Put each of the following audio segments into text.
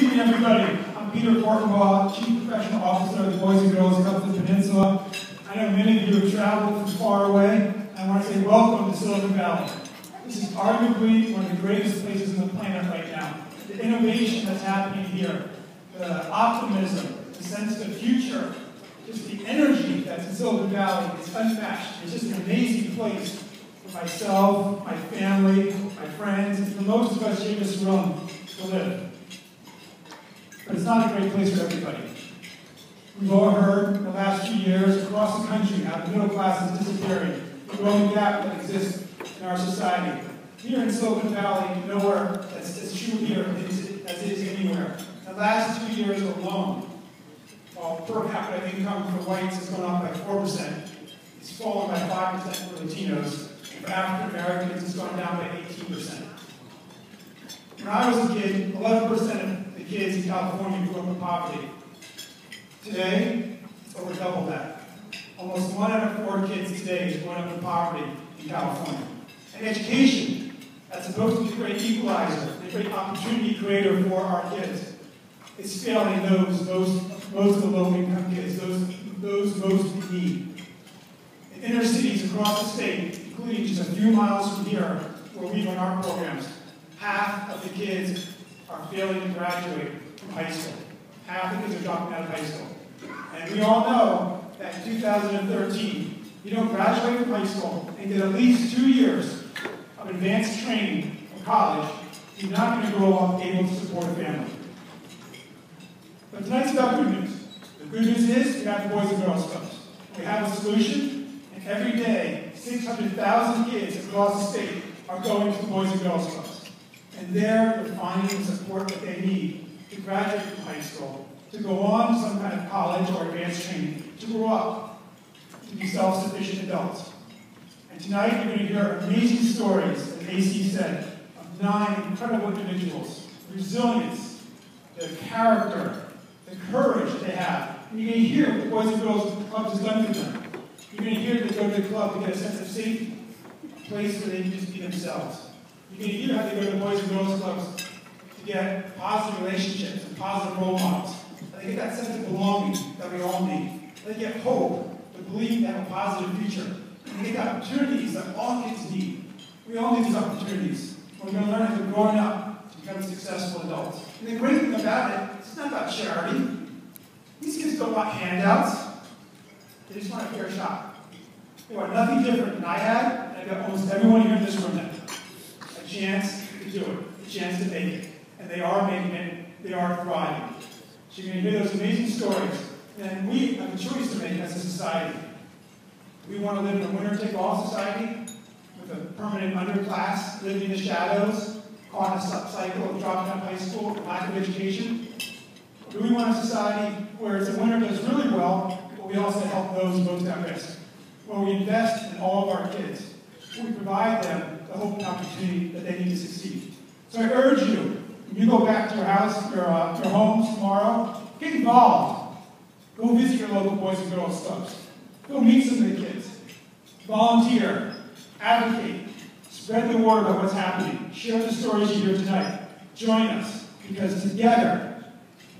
evening, everybody. I'm Peter Fortenbaugh, Chief Professional Officer of the Boys and Girls Club of the Peninsula. I know many of you have traveled from far away. I want to say welcome to Silicon Valley. This is arguably one of the greatest places on the planet right now. The innovation that's happening here, the optimism, the sense of the future, just the energy that's in Silicon Valley is unmatched. It's just an amazing place for myself, my family, my friends, and for most of us here in this room to live. But it's not a great place for everybody. We've all heard in the last few years across the country how the middle class is disappearing, the growing gap that exists in our society. Here in Silicon Valley, nowhere as true here as it is anywhere. In the last 2 years alone, while per capita income for whites has gone up by 4%, it's fallen by 5% for Latinos, and for African Americans it's gone down by 18%. When I was a kid, 11% of the kids in California grew up in poverty. Today, it's over double that. Almost 1 out of 4 kids today is growing up in poverty in California. And education, that's supposed to be the great equalizer, the great opportunity creator for our kids. It's failing those most of the low-income kids, those most in need. In inner cities across the state, including just a few miles from here, where we run our programs, half of the kids are failing to graduate from high school. Half the kids are dropping out of high school. And we all know that in 2013, you don't graduate from high school and get at least 2 years of advanced training from college, you're not going to grow up able to support a family. But tonight's about good news. The good news is we have the Boys and Girls Clubs. We have a solution, and every day, 600,000 kids across the state are going to the Boys and Girls Clubs. And there they're finding the support that they need to graduate from high school, to go on to some kind of college or advanced training, to grow up, to be self-sufficient adults. And tonight you're going to hear amazing stories, as AC said, of 9 incredible individuals, resilience, their character, the courage they have. And you're going to hear what the Boys and Girls Clubs has done for them. You're going to hear they go to the club to get a sense of safety, a place where they can just be themselves. You're going to hear how they go to the Boys and Girls Clubs to get positive relationships and positive role models. They get that sense of belonging that we all need. They get hope, the belief they have a positive future. And they get opportunities that all kids need. We all need these opportunities. We're going to learn as we're growing up to become successful adults. And the great thing about it, it's not about charity. These kids don't want handouts. They just want a fair shot. They want nothing different than I had, and I got almost everyone here in this room had. A chance to do it, a chance to make it. And they are making it, they are thriving. So you're going to hear those amazing stories. And we have a choice to make as a society. We want to live in a winner-take-all society with a permanent underclass, living in the shadows, caught in a cycle of dropping out of high school, lack of education. Or do we want a society where it's a winner does really well, but we also help those most at risk? Where we invest in all of our kids. Where we provide them the hope and opportunity that they need to succeed. So I urge you, when you go back to your house, your homes tomorrow, get involved. Go visit your local Boys and Girls Clubs. Go meet some of the kids. Volunteer. Advocate. Spread the word about what's happening. Share the stories you hear tonight. Join us, because together,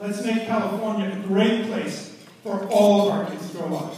let's make California a great place for all of our kids to grow up.